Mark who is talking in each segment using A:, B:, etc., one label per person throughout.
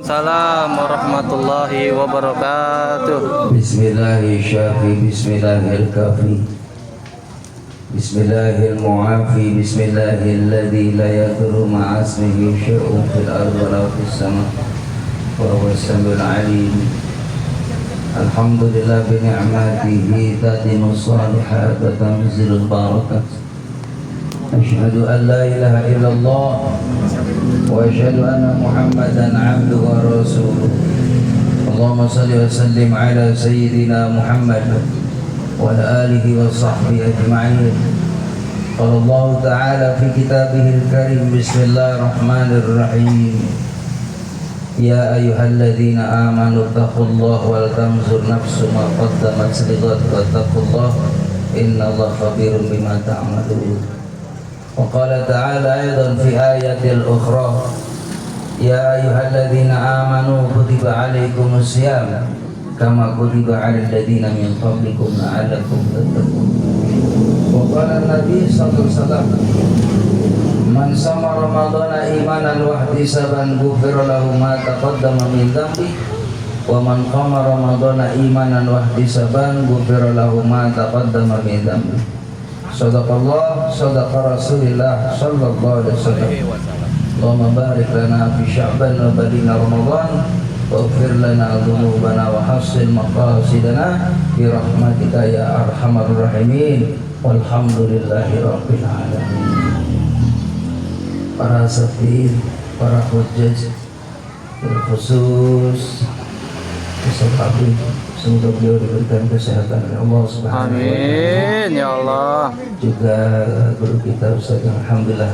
A: Waalaikumsalam warahmatullahi wabarakatuh.
B: Bismillahirrahmanirrahim. Bismillahirrahmanirrahim. Bismillahirrahmanirrahim. Bismillahilladzi la yadurru ma'a ismihi syai'un fil ardi wa la fis sama' wa huwas samiul 'alim. Alhamdulillah bi ni'matihi tatimmu shalihat wa tanzilul barakat. Asyhadu an la ilaha illallah wa asyhadu anna Muhammadan 'abduhu wa rasuluh. Allahumma shalli wa sallim ala sayyidina Muhammad wa ala alihi wa sahbihi ajma'in. Qala Allah ta'ala fi kitabihil karim, bismillahirrahmanirrahim. Ya ayyuhalladzina amanu taqullaha wal tanzur nafsum ma qaddamat lighad wattaqullaha innallaha khabirun bima ta'malun. وقال تعالى أيضا في آية أخرى يا أيها الذين آمنوا كتب عليكم الصيام كما كتب على الذين من قبلكم لعلكم تتقون. وقال النبي صلى الله عليه وسلم من صام رمضان إيمانا واحتسابا غفر له ما تقدم من ذنبه ومن قام رمضان إيمانا واحتسابا غفر له ما تقدم من ذنبه. Sadaqallah, sadaqa Rasulillah sallallahu alaihi wasallam. Allahumma barik lana fi Sya'ban wa balina Ramadan wa ighfir lana dhunubana wa hassin maqasidana bi rahmatika ya arhamar rahimin. Walhamdulillahi rabbil alamin. Para safir, para hujjaj, khusus peserta semoga beliau diberikan kesehatan oleh Allah Subhanahu wa taala.
A: Amin ya Allah.
B: Juga guru kita Ustaz yang alhamdulillah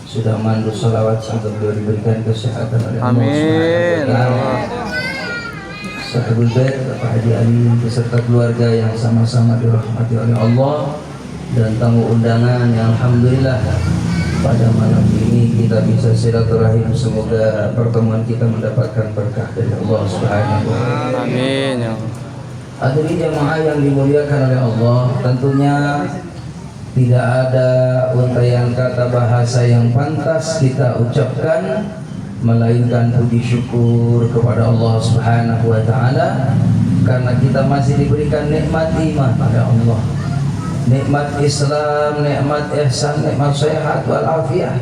B: sudah mandu sholawat, semoga beliau diberikan kesehatan oleh Allah
A: Amin.
B: Subhanahu wa taala. Sahibul Bait Bapak Haji Ali beserta keluarga yang sama-sama dirahmati oleh Allah dan tamu undangan yang alhamdulillah pada malam ini kita bisa silaturahim, semoga pertemuan kita mendapatkan berkah dari Allah Subhanahu wa taala.
A: Amin ya Allah.
B: Hadirin jamaah yang dimuliakan oleh Allah, tentunya tidak ada untaian kata bahasa yang pantas kita ucapkan melainkan puji syukur kepada Allah Subhanahu wa taala karena kita masih diberikan nikmat iman oleh Allah, nikmat Islam, nikmat ihsan, nikmat sehat wal afiah.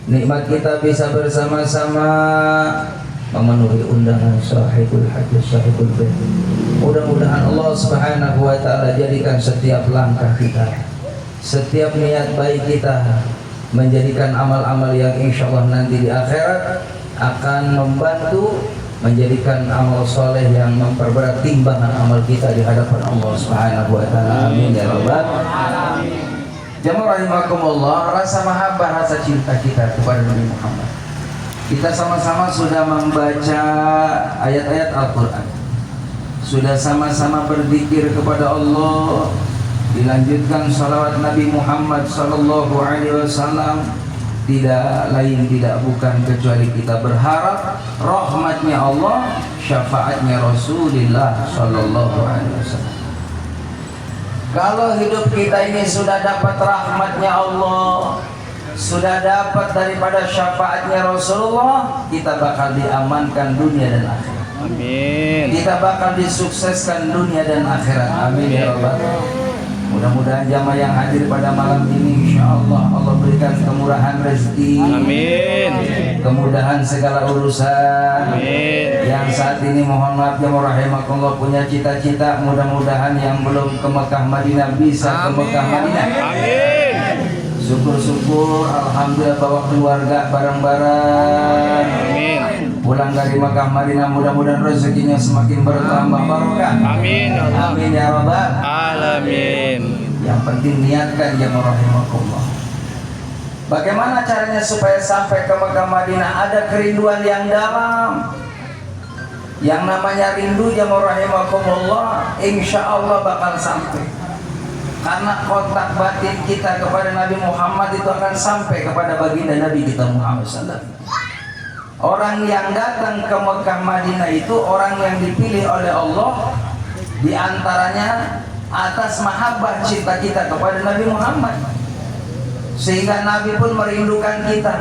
B: Nikmat kita bisa bersama-sama memenuhi undangan sahibul hajj, sahibul bait. Mudah-mudahan Allah Subhanahu wa taala jadikan setiap langkah kita, setiap niat baik kita menjadikan amal-amal yang insyaallah nanti di akhirat akan membantu menjadikan amal soleh yang memperberat timbangan amal kita di hadapan Allah Subhanahu wa taala. Amin ya rabbal alamin. Jamaah rahimakumullah, rasa mahabbah, rasa cinta kita kepada Nabi Muhammad. Kita sama-sama sudah membaca ayat-ayat Al-Qur'an. Sudah sama-sama berzikir kepada Allah, dilanjutkan salawat Nabi Muhammad sallallahu alaihi wasallam. Tidak lain tidak bukan kecuali kita berharap rahmatnya Allah, syafaatnya Rasulullah sallallahu alaihi wasallam. Kalau hidup kita ini sudah dapat rahmatnya Allah, sudah dapat daripada syafaatnya Rasulullah, kita bakal diamankan dunia dan akhirat.
A: Amin.
B: Kita bakal disukseskan dunia dan akhirat. Amin ya rabbal alamin. Mudah-mudahan jamaah yang hadir pada malam ini insyaallah Allah berikan kemurahan rezeki.
A: Amin.
B: Kemudahan segala urusan.
A: Amin.
B: Yang saat ini mohon maaf jamaah rahimakumullah punya cita-cita, mudah-mudahan yang belum ke Mekah Madinah bisa ke Mekah Madinah.
A: Amin.
B: Syukur-syukur alhamdulillah bawa keluarga bareng-bareng.
A: Amin.
B: Pulang dari Mekah Madinah mudah-mudahan rezekinya semakin bertambah barokah.
A: Amin ya Allah.
B: Amin ya rabbal
A: Alamin.
B: Yang penting niatkan jamaah rahimakumullah. Bagaimana caranya supaya sampai ke Mekah Madinah? Ada kerinduan yang dalam. Yang namanya rindu jamaah rahimakumullah, insya Allah bakal sampai. Karena kontak batin kita kepada Nabi Muhammad itu akan sampai kepada baginda Nabi kita Muhammad sallallahu alaihi wasallam. Orang yang datang ke Mekah Madinah itu orang yang dipilih oleh Allah, di antaranya atas mahabbah cinta kita kepada Nabi Muhammad. Sehingga Nabi pun merindukan kita,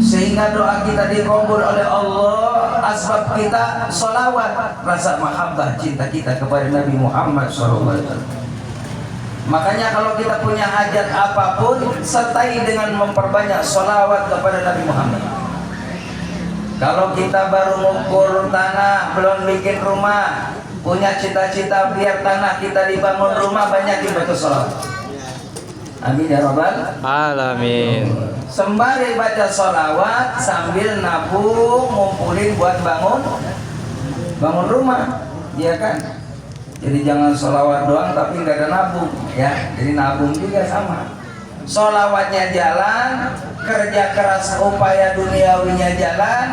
B: sehingga doa kita dikabul oleh Allah sebab kita sholawat, rasa mahabbah cinta kita kepada Nabi Muhammad SAW. Makanya kalau kita punya hajat apapun, sertai dengan memperbanyak sholawat kepada Nabi Muhammad. Kalau kita baru mengukur tanah, belum bikin rumah, punya cita-cita biar tanah kita dibangun rumah, banyakin baca sholawat. Amin ya rabbal
A: Alamin.
B: Sembari baca sholawat sambil nabung, ngumpulin buat bangun rumah, ya kan? Jadi jangan sholawat doang tapi nggak ada nabung, ya. Jadi nabung juga sama. Sholawatnya jalan, kerja keras upaya duniawinya jalan,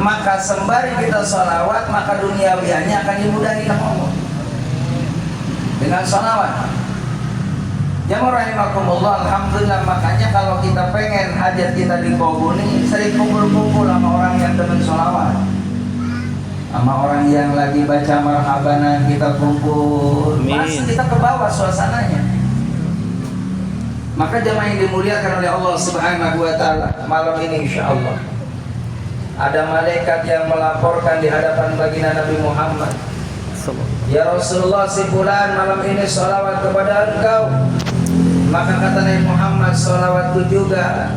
B: maka sembari kita sholawat maka duniawiannya akan dimudahi sama Allah dengan sholawat. Jamaah rahimakumullah, alhamdulillah. Makanya kalau kita pengen hajat kita dikabuli, sering kumpul-kumpul sama orang yang demen sholawat, sama orang yang lagi baca marhabanan, kita kumpul, pasti kita ke bawah suasananya. Maka jamaah yang dimuliakan oleh Allah Subhanahu wa taala, malam ini insyaallah ada malaikat yang melaporkan di hadapan baginda Nabi Muhammad, ya Rasulullah, si fulan malam ini sholawat kepada engkau. Maka kata Nabi Muhammad, sholawatku juga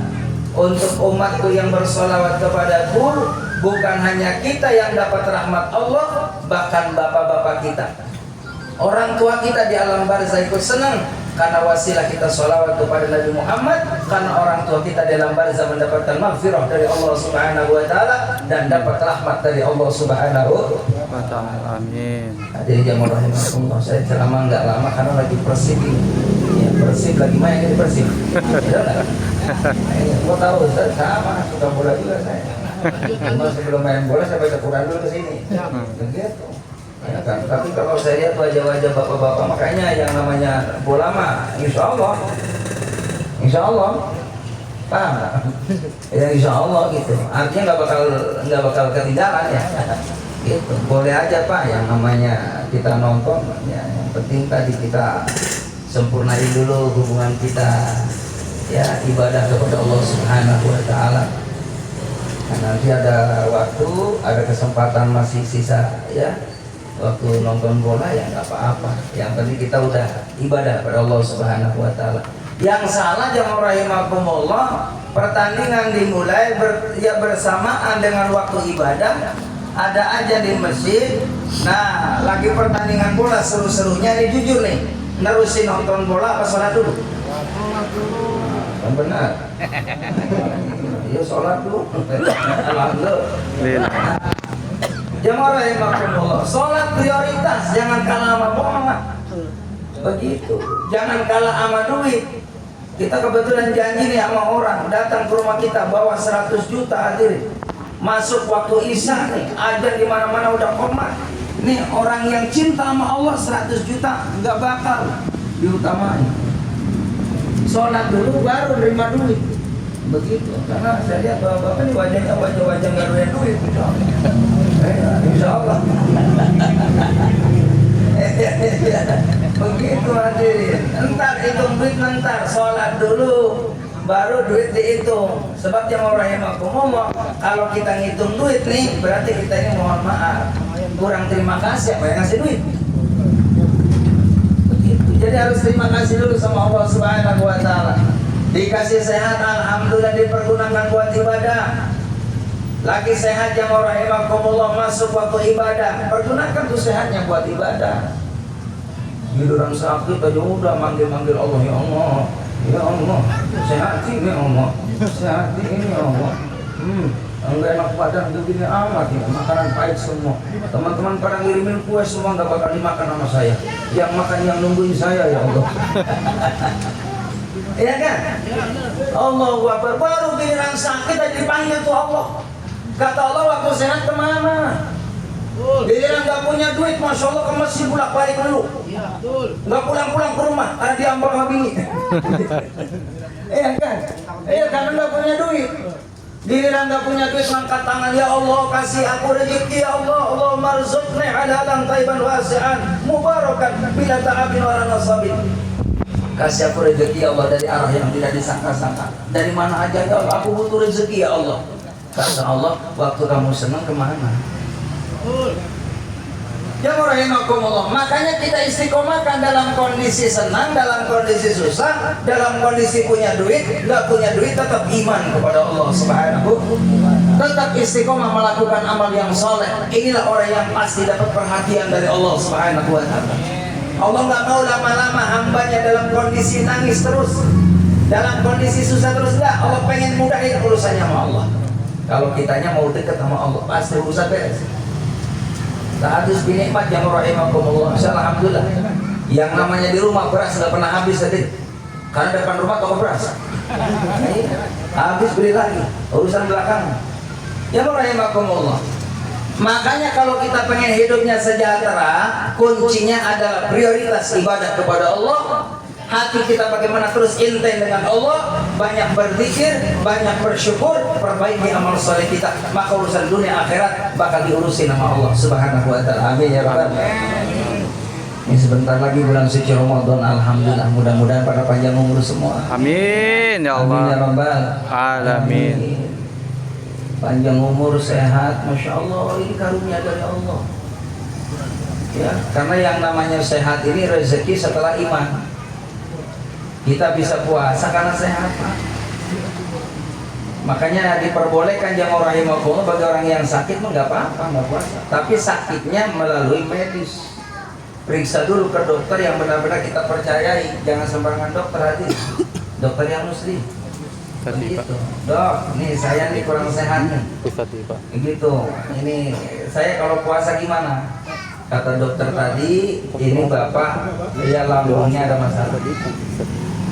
B: untuk umatku yang bersholawat kepadaku. Bukan hanya kita yang dapat rahmat Allah, bahkan bapak-bapak kita, orang tua kita di alam barzah ikut senang karena wasilah kita sholawat kepada Nabi Muhammad, karena orang tua kita di alam barzah mendapatkan maghfirah dari Allah Subhanahu wa taala dan dapat rahmat dari Allah Subhanahu wa taala.
A: Amin.
B: Jadi jamaah rahimakumullah, saya ceramah enggak lama karena lagi Persib ini. Ya, Persib lagi main ini Persib. Benar enggak? Mau tahu Ustaz, sama suka bola juga saya. Cuma sebelum main bola saya baca Quran dulu ke sini. Begitu. Ya kan? Tapi kalau saya lihat wajah-wajah bapak-bapak, makanya yang namanya bola mah insya Allah paham nggak? Ya insya Allah gitu, artinya nggak bakal ketinggalan ya. Gitu. Boleh aja Pak, yang namanya kita nonton ya, yang penting tadi kita sempurnain dulu hubungan kita, ya, ibadah kepada Allah Subhanahu wa taala. Nah, nanti ada waktu, ada kesempatan masih sisa, ya, waktu nonton bola ya nggak apa-apa. Yang penting kita udah ibadah pada Allah Subhanahu wa taala. Yang salah jamaah rahimakumullah, pertandingan dimulai bersamaan dengan waktu ibadah. Ada aja di masjid. Nah, lagi pertandingan bola seru-serunya nih, jujur nih, nerusin nonton bola apa sholat dulu? Yang benar. Ya sholat dulu. Alhamdulillah. Jamaah rahimakumullah, sholat prioritas, jangan kalah sama bohong. Begitu. Jangan kalah sama duit. Kita kebetulan janji nih sama orang, datang ke rumah kita bawa 100 juta hadirin. Masuk waktu isya nih, ajar di mana-mana udah komat. Nih orang yang cinta sama Allah 100 juta nggak bakal diutamain. Sholat dulu baru nerima duit. Begitu. Karena saya lihat bapak-bapak ini wajahnya wajah-wajah nggak ada duit. Insya Allah. Begitu hadirin. Entar hitung duit, entar sholat dulu, baru duit dihitung. Sebab jamaah rahimakumullah, kalau kita ngitung duit nih, berarti kita ini mohon maaf, kurang terima kasih apa yang ngasih duit. Begitu. Jadi harus terima kasih dulu sama Allah Subhanahu wa taala. Dikasih sehat, alhamdulillah, dipergunakan buat ibadah. Lagi sehat jamaah rahimakumullah, masuk waktu ibadah, pergunakan tuh sehatnya buat ibadah. Giliran sakit aja udah manggil-manggil Allah, ya Allah, ya Allah, sehati ini Allah, sehati ini Allah. Enggak enak badan begini amat ya, makanan pahit semua. Teman-teman pada ngirimin kue semua nggak bakal dimakan sama saya. Yang makan yang nungguin saya, ya Allah. Iya kan? Allahu Akbar. Baru giliran sakit aja dipanggil tuh Allah. Kata Allah, waktu sehat kemana? Giliran nggak punya duit, masya Allah, ke masjid bolak-balik dulu. Nggak pulang-pulang ke rumah karena diambang sama bini. Iya kan? Iya, karena nggak punya duit. Giliran nggak punya duit, angkat tangan, ya Allah kasih aku rezeki, ya Allah, Allahumma rzuqni halalan thayyiban wasi'an mubarakan bila ta'abin wa nasabin. Kasih aku rezeki, ya Allah, dari arah yang tidak disangka-sangka. Dari mana aja, ya Allah, aku butuh rezeki, ya Allah. Kata Allah, waktu kamu senang kemana? Ya rahimakumullah. Makanya kita istiqomahkan dalam kondisi senang, dalam kondisi susah, dalam kondisi punya duit, nggak punya duit, tetap iman kepada Allah Subhanahu. Tetap istiqomah melakukan amal yang soleh. Inilah orang yang pasti dapat perhatian dari Allah Subhanahu wa ta'ala. Allah nggak mau lama-lama hambanya dalam kondisi nangis terus, dalam kondisi susah terus. Nggak, Allah pengen mudahin urusannya sama Allah. Kalau kitanya mau dekat sama Allah, pasti urusan beres. Hadis binikmat yang rahimakumullah. Alhamdulillah. Yang namanya di rumah beras nggak pernah habis tadi. Karena depan rumah toko beras. Habis beli lagi. Urusan belakang. Ya rahimakumullah. Makanya kalau kita pengen hidupnya sejahtera, kuncinya adalah prioritas ibadah kepada Allah. Hati kita bagaimana terus intent dengan Allah, banyak berzikir, banyak bersyukur, perbaiki amal soleh kita, maka urusan dunia akhirat bakal diurusin sama Allah Subhanahu wa ta'ala. Amin ya rabbal alamin. Ini sebentar lagi bulan suci Ramadan, alhamdulillah, mudah-mudahan pada panjang umur semua.
A: Amin ya Allah.
B: Amin ya rabbal
A: Alamin.
B: Panjang umur, sehat, masya Allah, ini karunia dari Allah. Ya, karena yang namanya sehat ini rezeki setelah iman. Kita bisa puasa karena sehat. Makanya diperbolehkan jamaah rahimakumullah bagi orang yang sakit mah nggak apa-apa nggak puasa. Tapi sakitnya melalui medis. Periksa dulu ke dokter yang benar-benar kita percayai. Jangan sembarangan dokter hadir. Dokter yang muslim. Begitu. Dok, nih saya nih kurang sehat nih. Begitu. Ini saya kalau puasa gimana? Kata dokter tadi, ini bapak ya lambungnya ada masalah.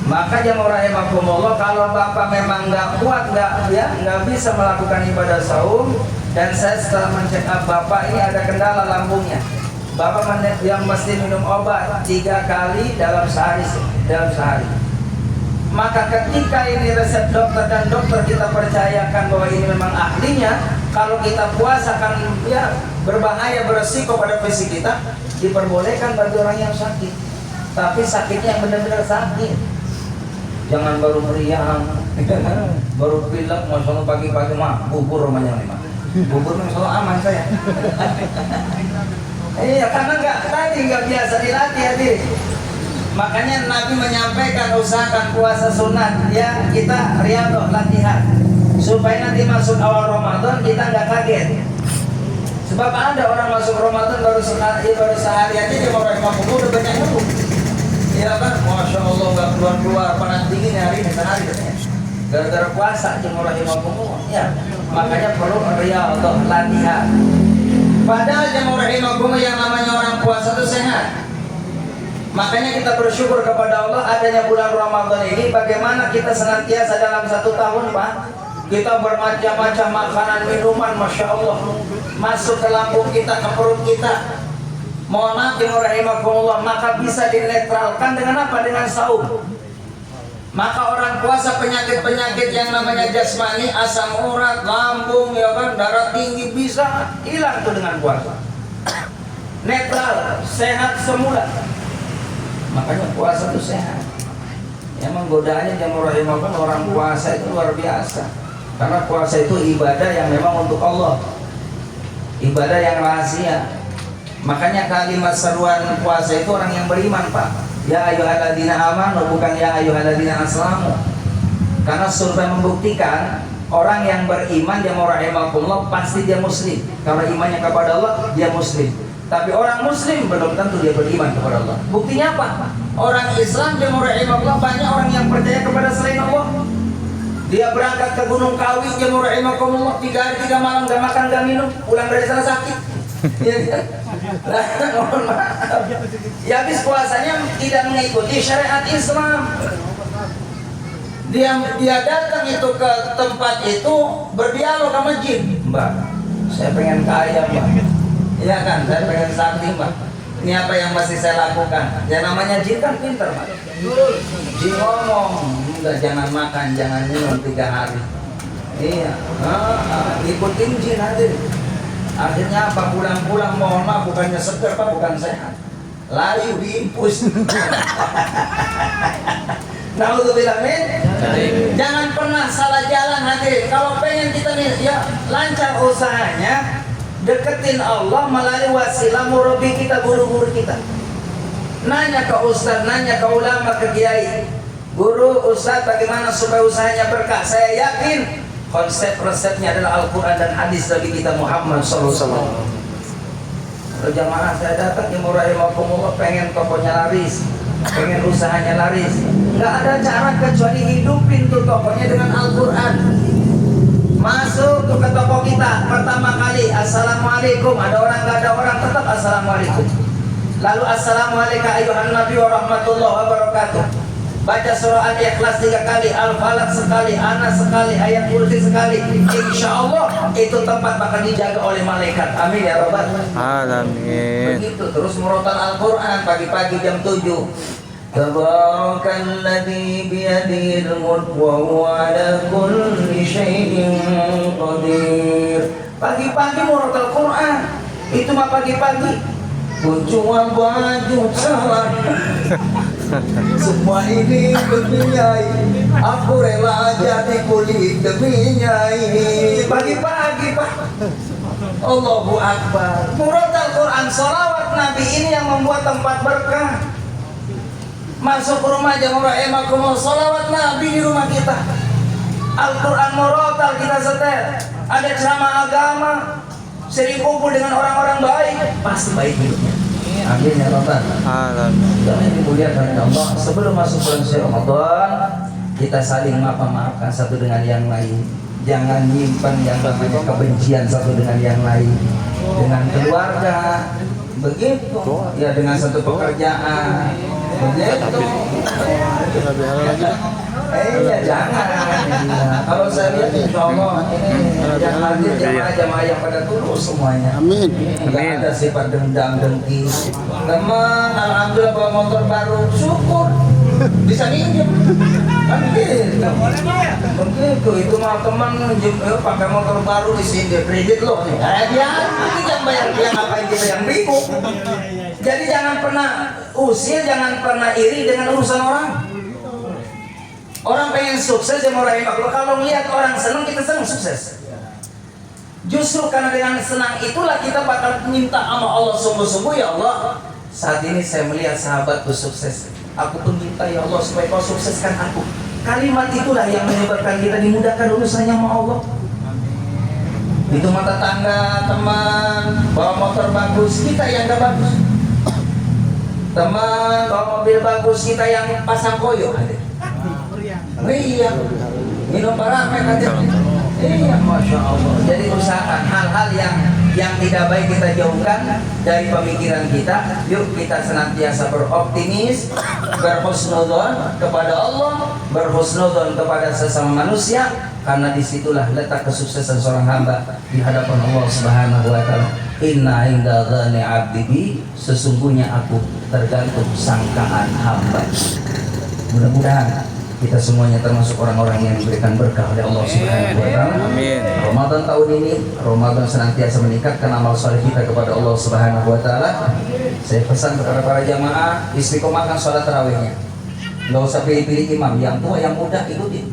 B: Maka jamaah rahimakumullah, kalau bapak memang nggak kuat, nggak bisa melakukan ibadah saum, dan saya setelah mencek up bapak ini ada kendala lambungnya, bapak yang mesti minum obat 3 kali dalam sehari. Maka ketika ini resep dokter dan dokter kita percayakan bahwa ini memang ahlinya, kalau kita puasa kan ya berbahaya, beresiko pada fisik kita, diperbolehkan bagi orang yang sakit. Tapi sakitnya yang benar-benar sakit. Jangan baru meriang, baru pilek, masalah pagi-pagi mah bubur rumahnya nih mah. Bubur memang selalu aman saya. Iya, karena nggak biasa dilatih hati. Makanya Nabi menyampaikan usahakan puasa sunat, ya kita riyadhah latihan supaya nanti masuk awal Ramadan kita nggak kaget. Sebab ada orang masuk Ramadan baru sehari aja dia mau rahimakumullah udah banyak ngeluh. Ya kan, masya Allah nggak keluar panas dingin hari ini sehari katanya. Gara-gara puasa cuma rahimakumullah. Ya, makanya perlu riyadhah latihan. Padahal jemaah rahimakumullah yang namanya orang puasa itu sehat. Makanya kita bersyukur kepada Allah adanya bulan Ramadan ini. Bagaimana kita senantiasa dalam 1 tahun Pak, kita bermacam-macam makanan, minuman, masya Allah masuk ke lambung kita, ke perut kita. Mohon maaf jemaah rahimakumullah, maka bisa dinetralkan dengan apa? Dengan saum. Maka orang puasa penyakit-penyakit yang namanya jasmani, asam urat, lambung, ya kan, darah tinggi bisa hilang tuh dengan puasa. Netral, sehat semula. Makanya puasa itu sehat. Emang godaannya jemaah rahimakumullah, orang puasa itu luar biasa. Karena puasa itu ibadah yang memang untuk Allah. Ibadah yang rahasia. Makanya kalimat seruan puasa itu orang yang beriman Pak. Ya ayyuhalladzina amanu, bukan ya ayyuhalladzina aslamu. Karena surga membuktikan orang yang beriman jamaah rahimakumullah pasti dia muslim. Kalau imannya kepada Allah dia muslim. Tapi orang muslim belum tentu dia beriman kepada Allah. Buktinya apa? Orang Islam jamaah rahimakumullah banyak orang yang percaya kepada selain Allah. Dia berangkat ke Gunung Kawi jamaah rahimakumullah 3 hari 3 malam gak makan gak minum, pulang dari sana sakit. Mohon maaf. Ya habis puasanya tidak mengikuti syariat Islam. Dia datang itu ke tempat itu berdialog sama jin. Mbak, saya pengen kaya Mbak. Iya kan, saya pengen sakti Mbak. Ini apa yang masih saya lakukan? Ya namanya jin kan pinter Mbak. Jin ngomong, enggak, jangan makan, jangan minum 3 hari. Iya, ikutin jin hadir. Akhirnya apa, pulang-pulang mohon maaf bukannya seger Pak, bukan sehat, lari diimpus. Naudzubillah min. Jangan pernah salah jalan hadirin. Kalau pengen kita nih ya lancar usahanya, Deketin Allah melalui wasilah murabi kita, guru-guru kita. Nanya ke ustaz, nanya ke ulama, ke kiai, guru, ustaz, bagaimana supaya usahanya berkah? Saya yakin konsep resepnya adalah Al-Quran dan hadis Nabi kita Muhammad SAW. Kalau jamaah saya datang yang murahimakumullah, pengen tokonya laris, pengen usahanya laris, nggak ada cara kecuali hidupin tuh tokonya dengan Al-Quran. Masuk tuh ke toko kita, pertama kali assalamualaikum, ada orang nggak ada orang tetap assalamualaikum. Lalu assalamualaikum ayuhan nabi wa rahmatullahi wa barakatuh. Baca surah Al-Ikhlas 3 kali, Al-Falaq sekali, Anas sekali, ayat kursi sekali. Insya Allah itu tempat bakal dijaga oleh malaikat. Amin ya rabbal
A: Alamin.
B: begitu. Terus murotal Al-Quran pagi-pagi jam 7. Tabarakalladzi biyadihil mulk wa huwa ala kulli syai'in qadir. Pagi-pagi murotal Quran. Itu mah pagi-pagi. Kunjungan baju salah. Semua ini demi Nyai, aku rela jadi kulit demi Nyai. Pagi-pagi Pak, Allahu Akbar. Murotal Quran, sholawat Nabi ini yang membuat tempat berkah. Masuk rumah jamaah rahimakumullah, sholawat Nabi di rumah kita. Al-Quran murotal kita setel. Ada ceramah agama, sering kumpul dengan orang-orang baik, pasti baik hidupnya. Amin ya Rabbal
A: Alamin.
B: Yang dimuliakan oleh Allah. Sebelum masuk bulan suci Ramadan, kita saling maafkan satu dengan yang lain. Jangan nyimpan yang namanya kebencian satu dengan yang lain. Dengan keluarga, begitu. Ya dengan satu pekerjaan, begitu. Ya jangan. Kalau saya lihat insya Allah ini yang hadir jamaah-jamaah yang pada tulus semuanya.
C: Amin.
B: Tidak ada sifat dendam dengki. Teman, alhamdulillah bawa motor baru, syukur bisa minjem. Kan gitu. Begitu itu mah teman pakai motor baru di sini kredit loh nih. Dia yang bayar, dia ngapain kita yang bingung. Jadi jangan pernah usil, jangan pernah iri dengan urusan orang. Orang pengen sukses ya murahimakumullah. Kalau melihat orang senang, kita senang sukses. Justru karena dengan senang itulah kita bakal minta sama Allah sungguh-sungguh, ya Allah, saat ini saya melihat sahabatku sukses. Aku pun minta ya Allah supaya kau sukseskan aku. Kalimat itulah yang menyebabkan kita dimudahkan urusannya sama Allah. Itu mata tangga, teman, bawa motor bagus, kita yang gak bagus. Teman, bawa mobil bagus, kita yang pasang koyo ada. Iya, minum baramek aja. Iya, masya Allah. Jadi usahakan hal-hal yang tidak baik kita jauhkan dari pemikiran kita. Yuk kita senantiasa beroptimis, berhusnudzon kepada Allah, berhusnudzon kepada sesama manusia, karena disitulah letak kesuksesan seorang hamba di hadapan Allah Subhanahu Wa Taala. Inna inda dzani abdi bi, sesungguhnya aku tergantung sangkaan hamba. Mudah-mudahan kita semuanya termasuk orang-orang yang diberikan berkah oleh Allah Subhanahu wa taala.
A: Amin.
B: Ramadan tahun ini, Ramadan senantiasa meningkatkan amal saleh kita kepada Allah Subhanahu wa taala. Saya pesan kepada para jamaah, istiqomahkan sholat tarawihnya. Enggak usah pilih-pilih imam, yang tua yang muda ikutin.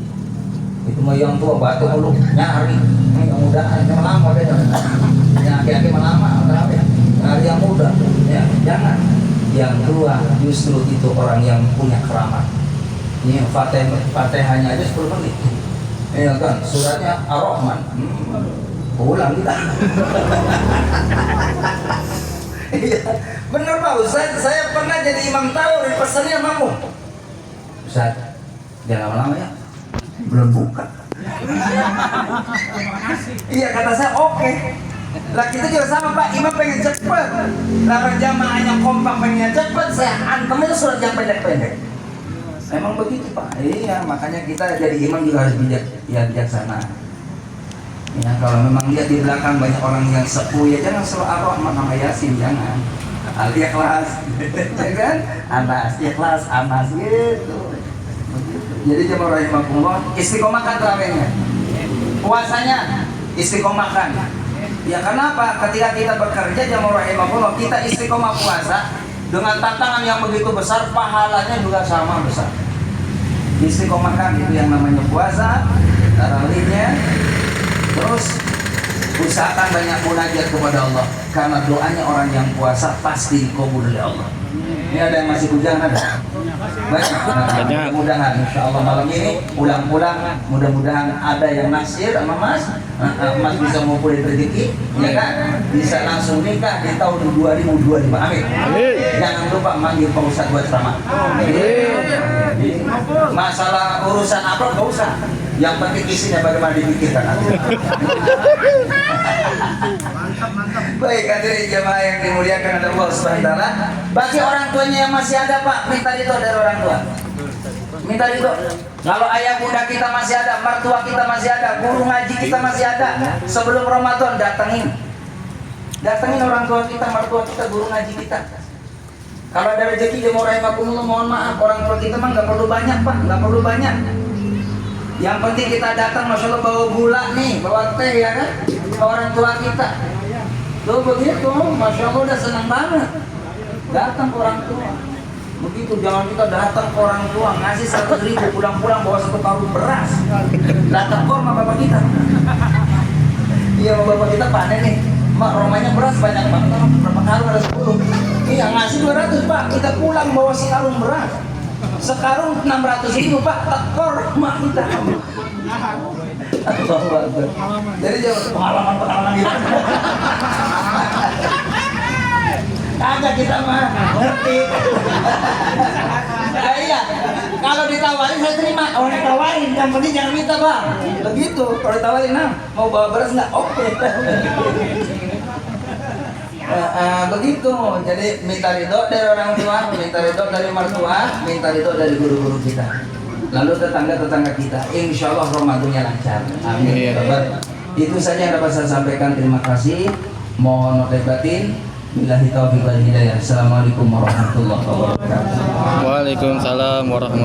B: Itu mah yang tua batu mulu nyari. Yang muda yang lama deh. Yang aki-aki lama tarawih. Nyari yang muda. Ya, jangan. Yang tua justru itu orang yang punya keramat. Ini Fatihahnya aja 10 menit. Iya kan, suratnya Ar-Rahman. Ulang kita. Iya, bener Pak Ustaz, saya pernah jadi imam tarawih, pesannya mamu. Ustaz, jangan lama-lama ya. Belum buka. Iya kata saya oke. Lah kita juga sama Pak, imam pengen cepet. Lah jamaahnya kompak pengen cepet, saya antem itu surat yang pendek-pendek. Memang begitu Pak. Iya, makanya kita jadi imam juga harus bijaksana. Ya, kalau memang lihat di belakang banyak orang yang sepuh, ya jangan selalu Ar-Rahman sama Yasin, jangan. Al-Ikhlas, ya kan? Anas, Ikhlas, Anas gitu. Jadi jemaah rahimakumullah, istiqomahkan tarawihnya. Puasanya istiqomahkan. Ya kenapa? Ketika kita bekerja jemaah rahimakumullah, kita istiqomah puasa. Dengan tantangan yang begitu besar, pahalanya juga sama besar. Istiqomahkan itu yang namanya puasa, tarawihnya. Terus Usahakan banyak munajat kepada Allah, karena doanya orang yang puasa pasti dikabul oleh Allah. Ini ada yang masih bujang, ada? Banyak. Nah, mudah-mudahan insya Allah malam ini pulang-pulang, mudah-mudahan ada yang naksir sama Mas. Mas bisa ngumpulin rezeki, ya kan? Bisa langsung nikah di tahun 2025. Amin. Jangan lupa manggil Pak Ustadz buat ceramah. Masalah urusan apa nggak usah. Yang penting isinya bagaimana dipikirkan. Baik, hadirin jemaah yang dimuliakan oleh Allah Subhanahu wa taala. Bagi orang tuanya yang masih ada, Pak, minta ridho dari orang tua. Minta ridho. Kalau ayah bunda kita masih ada, mertua kita masih ada, guru ngaji kita masih ada, sebelum Ramadan datengin. Datengin orang tua kita, mertua kita, guru ngaji kita. Kalau ada rezeki dia mau rahimakumullah, mohon maaf, orang tua kita mah nggak perlu banyak, Pak, nggak perlu banyak. Yang penting kita datang, masya Allah, bawa gula nih, bawa teh, ya kan, ke orang tua kita. Tuh begitu, masya Allah udah senang banget. Datang ke orang tua. Begitu, jangan kita datang ke orang tua ngasih 100.000, pulang-pulang bawa 1 karung beras. Datang korma bapak kita. Iya, bapak kita panen nih. Mak, rumahnya beras banyak banget, berapa karung, ada 10. Iya, ngasih 200, Pak, kita pulang bawa sekarung beras. Sekarung 600.000, Pak, tekor mak kita. Jadi jangan pengalaman gitu. Kagak kita mah ngerti. Nah, iya, kalau ditawarin saya terima. Kalau ditawarin, yang penting jangan minta, Bang. Begitu, kalau ditawarin, nah, mau bawa beras nggak? Oke. Begitu, jadi minta ridho dari orang tua, minta ridho dari mertua, minta ridho dari guru-guru kita, lalu tetangga-tetangga kita. Insya Allah Ramadannya lancar. Amin. Itu saja yang dapat saya sampaikan. Terima kasih. Mohon maaf batin. Billahi taufiq wal hidayah. Assalamualaikum warahmatullahi wabarakatuh.
A: Waalaikumsalam warahmatullahi